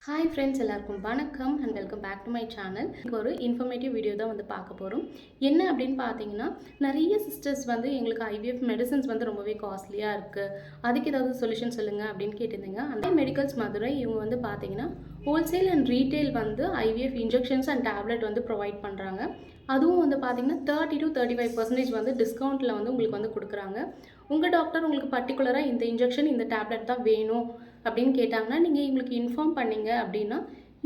Hi friends, எல்லாருக்கும் வணக்கம் and welcome back to my channel. இங்கே ஒரு இன்ஃபர்மேட்டிவ் வீடியோ தான் பார்க்க போகிறோம். என்ன அப்படின்னு பார்த்தீங்கன்னா, நிறைய சிஸ்டர்ஸ் எங்களுக்கு ஐவிஎஃப் மெடிசன்ஸ் ரொம்பவே காஸ்ட்லியாக இருக்குது, அதுக்கு ஏதாவது சொல்யூஷன் சொல்லுங்கள் அப்படின்னு கேட்டிருந்தீங்க. அந்த மெடிக்கல்ஸ் மதுரை இவங்க பார்த்தீங்கன்னா wholesale and retail IVF injections and tablet provide பண்ணுறாங்க. அதுவும் பார்த்தீங்கன்னா 30 to 35% டிஸ்கவுண்ட்டில் உங்களுக்கு கொடுக்குறாங்க. உங்கள் டாக்டர் உங்களுக்கு பர்டிகுலராக இந்த இன்ஜெக்ஷன் இந்த டேப்லெட் தான் வேணும் அப்படின்னு கேட்டாங்கன்னா, நீங்கள் இவங்களுக்கு இன்ஃபார்ம் பண்ணிங்க அப்படின்னா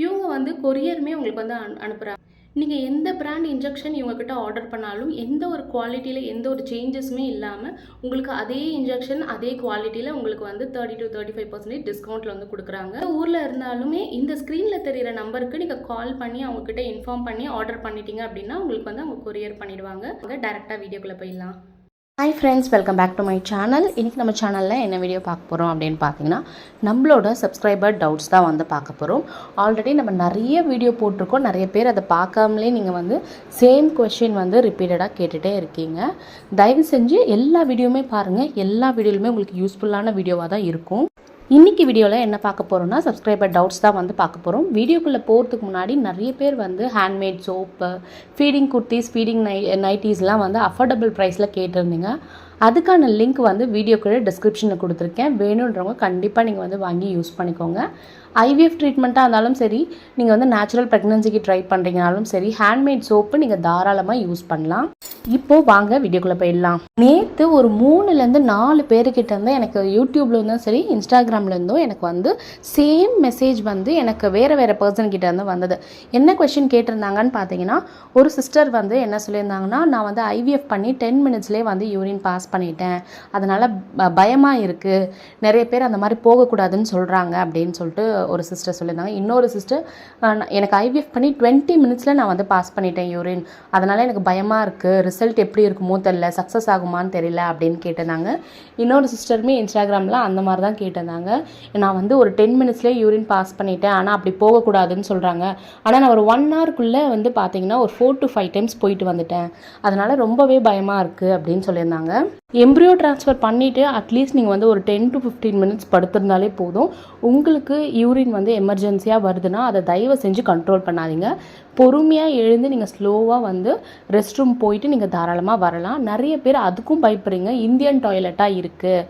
இவங்க கொரியருமே உங்களுக்கு அனுப்புகிறாங்க. நீங்கள் எந்த பிராண்ட் இன்ஜெக்ஷன் இவங்கக்கிட்ட ஆர்டர் பண்ணாலும் எந்த ஒரு குவாலிட்டியில் எந்த ஒரு சேஞ்சஸுமே இல்லாமல் உங்களுக்கு அதே இன்ஜெக்ஷன் அதே குவாலிட்டியில் உங்களுக்கு 30 to 35% டிஸ்கவுண்ட்டில் கொடுக்குறாங்க. ஊரில் இருந்தாலுமே இந்த ஸ்க்ரீனில் தெரிகிற நம்பருக்கு நீங்கள் கால் பண்ணி அவங்கக்கிட்ட இன்ஃபார்ம் பண்ணி ஆர்டர் பண்ணிட்டீங்க அப்படின்னா உங்களுக்கு அவங்க கொரியர் பண்ணிடுவாங்க. டேரெக்டாக வீடியோக்குள்ளே போயிடலாம். Hi friends, welcome back to my channel. இன்றைக்கி நம்ம சேனலில் என்ன வீடியோ பார்க்க போகிறோம் அப்படின்னு பார்த்தீங்கன்னா, நம்மளோட சப்ஸ்கிரைபர் டவுட்ஸ் தான் பார்க்க போகிறோம். ஆல்ரெடி நம்ம நிறைய வீடியோ போட்டிருக்கோம். நிறைய பேர் அதை பார்க்காமலே நீங்கள் சேம் கொஷின் ரிப்பீட்டடாக கேட்டுகிட்டே இருக்கீங்க. தயவு செஞ்சு எல்லா வீடியோவுமே பாருங்கள். எல்லா வீடியோலுமே உங்களுக்கு யூஸ்ஃபுல்லான வீடியோவாக தான் இருக்கும். இன்றைக்கி வீடியோவில் என்ன பார்க்க போகிறோம்னா, சப்ஸ்கிரைபர் டவுட்ஸ் தான் பார்க்க போகிறோம். வீடியோக்குள்ளே போகிறதுக்கு முன்னாடி நிறைய பேர் handmade soap, feeding kurtis, feeding நைட்டிஸ்லாம் அஃபோர்டபுள் ப்ரைஸில் கேட்டிருந்தீங்க. அதுக்கான லிங்க் வீடியோக்குள்ளே டிஸ்கிரிப்ஷனில் கொடுத்துருக்கேன். வேணுன்றவங்க கண்டிப்பாக நீங்கள் வாங்கி யூஸ் பண்ணிக்கோங்க. ஐவிஎஃப் ட்ரீட்மெண்ட்டாக இருந்தாலும் சரி, நீங்கள் நேச்சுரல் ப்ரெக்னன்சிக்கு ட்ரை பண்ணுறீங்கனாலும் சரி, ஹேண்ட்மேட் சோப்பு நீங்கள் தாராளமாக யூஸ் பண்ணலாம். இப்போது வாங்க வீடியோக்குள்ளே போயிடலாம். நேற்று ஒரு 3-4 பேருக்கிட்ட இருந்து எனக்கு யூடியூப்லேருந்தும் சரி இன்ஸ்டாகிராம்லேருந்தும் எனக்கு சேம் மெசேஜ் எனக்கு வேறு பர்சன்கிட்ட இருந்து வந்தது. என்ன கொஷின் கேட்டிருந்தாங்கன்னு பார்த்தீங்கன்னா, ஒரு சிஸ்டர் என்ன சொல்லியிருந்தாங்கன்னா, நான் ஐவிஎஃப் பண்ணி 10 மினிட்ஸ்லேயே யூரின் பாஸ் பண்ணிட்டேன், அதனால் பயமாக இருக்குது, நிறைய பேர் அந்த மாதிரி போகக்கூடாதுன்னு சொல்கிறாங்க அப்படின்னு சொல்லிட்டு ஒரு சிஸ்டர் சொல்லியிருந்தாங்க. இன்னொரு சிஸ்டர், எனக்கு ஐவிஎஃப் பண்ணி 20 மினிட்ஸில் நான் பாஸ் பண்ணிட்டேன் யூரின், அதனால் எனக்கு பயமாக இருக்குது, ரிசல்ட் எப்படி இருக்குமோ தெரியல, சக்ஸஸ் ஆகுமான்னு தெரியல அப்படின்னு கேட்டிருந்தாங்க. இன்னொரு சிஸ்டருமே இன்ஸ்டாகிராமில் அந்த மாதிரி தான் கேட்டிருந்தாங்க. நான் ஒரு 10 மினிட்ஸ்லேயே யூரின் பாஸ் பண்ணிட்டேன், ஆனால் அப்படி போகக்கூடாதுன்னு சொல்கிறாங்க, ஆனால் நான் ஒரு 1 ஹவருக்குள்ளே பார்த்தீங்கன்னா ஒரு 4 to 5 டைம்ஸ் போயிட்டு வந்துட்டேன், அதனால் ரொம்பவே பயமாக இருக்குது அப்படின்னு சொல்லியிருந்தாங்க. எம்ப்ரியோ ட்ரான்ஸ்ஃபர் பண்ணிவிட்டு அட்லீஸ்ட் நீங்கள் ஒரு 10 to 15 மினிட்ஸ் படுத்திருந்தாலே போதும். உங்களுக்கு யூரின் எமர்ஜென்சியாக வருதுன்னா அதை தயவு செஞ்சு கண்ட்ரோல் பண்ணாதீங்க. பொறுமையாக எழுந்து நீங்கள் ஸ்லோவாக ரெஸ்ட் ரூம் போயிட்டு நீங்கள் தாராளமாக வரலாம். நிறைய பேர் அதுக்கும் பயப்படுறீங்க. இந்தியன் டாய்லெட்டாக இருக்குது,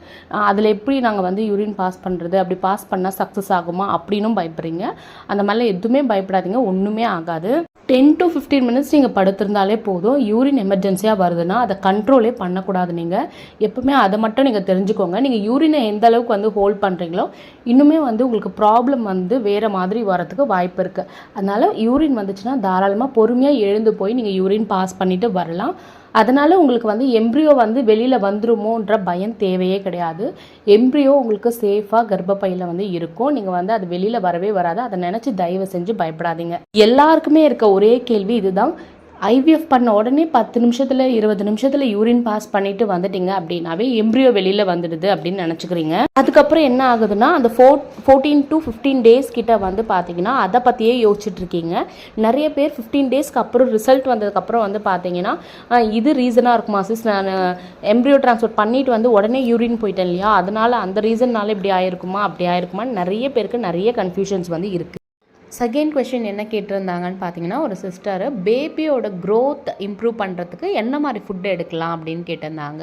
அதில் எப்படி நாங்கள் யூரின் பாஸ் பண்ணுறது, அப்படி பாஸ் பண்ணால் சக்ஸஸ் ஆகுமா அப்படின்னும் பயப்படுறீங்க. அந்த மாதிரிலாம் எதுவுமே பயப்படாதீங்க, ஒன்றுமே ஆகாது. 10 to 15 மினிட்ஸ் நீங்கள் படுத்திருந்தாலே போதும். யூரின் எமர்ஜென்சியாக வருதுன்னா அதை கண்ட்ரோலே பண்ணக்கூடாது. நீங்கள் எப்பவுமே அதை மட்டும் நீங்கள் தெரிஞ்சுக்கோங்க. நீங்கள் யூரினை எந்த அளவுக்கு ஹோல்ட் பண்ணுறீங்களோ இன்னுமே உங்களுக்கு ப்ராப்ளம் வேறு மாதிரி வரத்துக்கு வாய்ப்பு இருக்குது. அதனால் யூரின் வந்துச்சுன்னா தாராளமாக பொறுமையாக எழுந்து போய் நீங்கள் யூரின் பாஸ் பண்ணிவிட்டு வரலாம். அதனால் உங்களுக்கு எம்ப்ரியோ வெளியில் வந்துருமோன்ற பயம் தேவையே கிடையாது. எம்ப்ரியோ உங்களுக்கு சேஃபாக கர்ப்பப்பையில் இருக்கும். நீங்கள் அது வெளியில் வரவே வராது. அதை நினச்சி தயவு செஞ்சு பயப்படாதீங்க. எல்லாருக்குமே இருக்க ஒரே கேள்வி இதுதான், ஐவிஎஃப் பண்ண உடனே 10 நிமிஷத்தில் 20 நிமிஷத்தில் யூரின் பாஸ் பண்ணிட்டு வந்துட்டீங்க அப்படின்னாவே எம்ப்ரியோ வெளியில் வந்துடுது அப்படின்னு நினச்சிக்கிறீங்க. அதுக்கப்புறம் என்ன ஆகுதுன்னா, அந்த 14 to 15 டேஸ் கிட்ட பார்த்தீங்கன்னா அதை பற்றியே யோசிச்சுட்டு இருக்கீங்க. நிறைய பேர் 15 டேஸ்க்கு அப்புறம் ரிசல்ட் வந்ததுக்கப்புறம் பார்த்தீங்கன்னா, இது ரீசனாக இருக்குமா சிஸ், நான் எம்ப்ரியோ ட்ரான்ஸ்ஃபர் பண்ணிட்டு உடனே யூரின் போயிட்டேன் இல்லையா, அதனால் அந்த ரீசன்னால இப்படி ஆயிருக்குமா அப்படி ஆயிருக்குமான்னு நிறைய பேருக்கு நிறைய கன்ஃபியூஷன்ஸ் இருக்குது. செகண்ட் கொஷின் என்ன கேட்டிருந்தாங்கன்னு பார்த்தீங்கன்னா, ஒரு சிஸ்டர் பேபியோட க்ரோத் இம்ப்ரூவ் பண்ணுறதுக்கு என்ன மாதிரி ஃபுட்டு எடுக்கலாம் அப்படின்னு கேட்டிருந்தாங்க.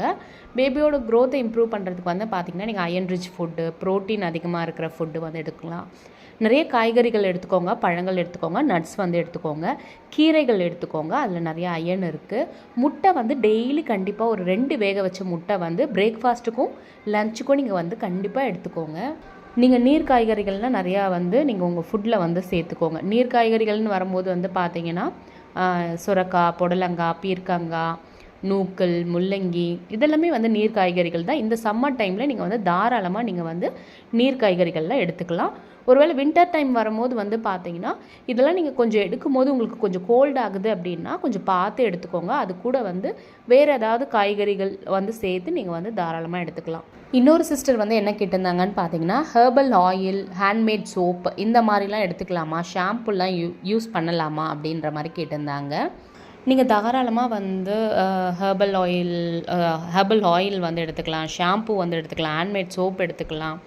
பேபியோட க்ரோத்தை இம்ப்ரூவ் பண்ணுறதுக்கு பார்த்தீங்கன்னா, நீங்கள் அயன் ரிச் ஃபுட்டு, ப்ரோட்டீன் அதிகமாக இருக்கிற ஃபுட்டு எடுக்கலாம். நிறைய காய்கறிகள் எடுத்துக்கோங்க, பழங்கள் எடுத்துக்கோங்க, நட்ஸ் எடுத்துக்கோங்க, கீரைகள் எடுத்துக்கோங்க, அதில் நிறைய அயன் இருக்குது. முட்டை டெய்லி கண்டிப்பாக ஒரு 2 வேக வச்ச முட்டை பிரேக்ஃபாஸ்ட்டுக்கும் லஞ்சுக்கும் நீங்கள் கண்டிப்பாக எடுத்துக்கோங்க. நீங்கள் நீர் காய்கறிகள்னால் நிறையா நீங்கள் உங்கள் ஃபுட்டில் சேர்த்துக்கோங்க. நீர் காய்கறிகள்னு வரும்போது பார்த்தீங்கன்னா, சுரக்காய், புடலங்காய், பீர்க்கங்காய், நூக்கல், முள்ளங்கி இதெல்லாமே நீர் காய்கறிகள் தான். இந்த சம்மர் டைமில் நீங்கள் தாராளமாக நீங்கள் நீர் காய்கறிகள்லாம் எடுத்துக்கலாம். ஒருவேளை வின்டர் டைம் வரும்போது பார்த்தீங்கன்னா, இதெல்லாம் நீங்கள் கொஞ்சம் எடுக்கும்போது உங்களுக்கு கொஞ்சம் கோல்ட் ஆகுது அப்படின்னா கொஞ்சம் பார்த்து எடுத்துக்கோங்க. அது கூட வேறு ஏதாவது காய்கறிகள் சேர்த்து நீங்கள் தாராளமாக எடுத்துக்கலாம். இன்னொரு சிஸ்டர் என்ன கேட்டிருந்தாங்கன்னு பார்த்தீங்கன்னா, ஹெர்பல் ஆயில், ஹேண்ட்மேட் சோப் இந்த மாதிரிலாம் எடுத்துக்கலாமா, ஷாம்புலாம் யூஸ் பண்ணலாமா அப்படின்ற மாதிரி கேட்டிருந்தாங்க. நீங்கள் தாராளமாக ஹெர்பல் ஆயில் எடுத்துக்கலாம், ஷாம்பு எடுத்துக்கலாம், ஹேண்ட்மேட் சோப் எடுத்துக்கலாம்.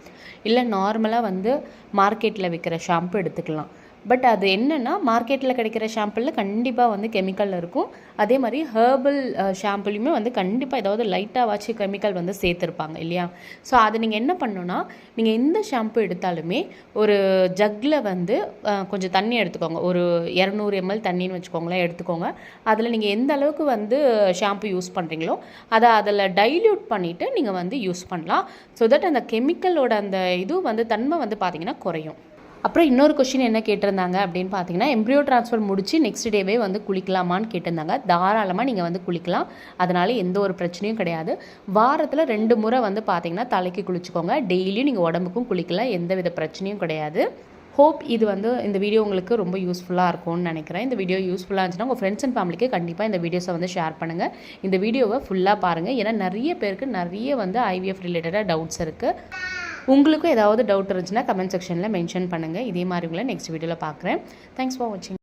இல்லை நார்மலாக வந்து மார்க்கெட்டில் விற்கிற ஷாம்பு எடுத்துக்கலாம். பட் அது என்னென்னா மார்க்கெட்டில் கிடைக்கிற ஷாம்பிளில் கண்டிப்பாக வந்து கெமிக்கல் இருக்கும். அதே மாதிரி ஹெர்பல் ஷாம்புலையுமே வந்து கண்டிப்பாக ஏதாவது லைட்டாக கெமிக்கல் வந்து சேர்த்துருப்பாங்க இல்லையா? ஸோ அது நீங்கள் என்ன பண்ணணுன்னா, நீங்கள் எந்த ஷாம்பு எடுத்தாலுமே ஒரு ஜக்கில் வந்து கொஞ்சம் தண்ணி எடுத்துக்கோங்க. ஒரு 200 ml தண்ணின்னு வச்சுக்கோங்களேன், எடுத்துக்கோங்க. அதில் நீங்கள் எந்த அளவுக்கு வந்து ஷாம்பு யூஸ் பண்ணுறீங்களோ அதை அதில் டைல்யூட் பண்ணிவிட்டு நீங்கள் வந்து யூஸ் பண்ணலாம். ஸோ தட் அந்த கெமிக்கலோட அந்த இது வந்து தன்மை வந்து பார்த்திங்கன்னா குறையும். அப்புறம் இன்னொரு கொஷின் என்ன கேட்டிருந்தாங்க அப்படின்னு பார்த்தீங்கன்னா, எம்ப்ரியோ ட்ரான்ஸ்ஃபர் முடிச்சு நெக்ஸ்ட் டேவே வந்து குளிக்கலாமான்னு கேட்டிருந்தாங்க. தாராளமாக நீங்கள் வந்து குளிக்கலாம். அதனால எந்த ஒரு பிரச்சனையும் கிடையாது. வாரத்தில் 2 முறை வந்து பார்த்தீங்கன்னா தலைக்கு குளிச்சுக்கோங்க. டெய்லியும் நீங்கள் உடம்புக்கும் குளிக்கலாம், எந்த வித பிரச்சனையும் கிடையாது. ஹோப் இது வந்து இந்த வீடியோ உங்களுக்கு ரொம்ப யூஸ்ஃபுல்லாக இருக்கும்னு நினைக்கிறேன். இந்த வீடியோ யூஸ்ஃபுல்லாக இருந்துச்சுன்னா உங்கள் ஃப்ரெண்ட்ஸ் அண்ட் ஃபேமிலிக்கு கண்டிப்பாக இந்த வீடியோஸை வந்து ஷேர் பண்ணுங்கள். இந்த வீடியோவை ஃபுல்லாக பாருங்கள். ஏன்னா நிறைய பேருக்கு நிறைய வந்து ஐவிஎஃப் ரிலேட்டடாக டவுட்ஸ் இருக்குது. உங்களுக்கும் ஏதாவது டவுட் இருந்துச்சுன்னா கமெண்ட் செக்ஷனில் மென்ஷன் பண்ணுங்கள். இதே மாதிரி உங்களை நெக்ஸ்ட் வீடியோவில் பார்க்குறேன். தேங்க்ஸ் ஃபார் வாட்சிங்.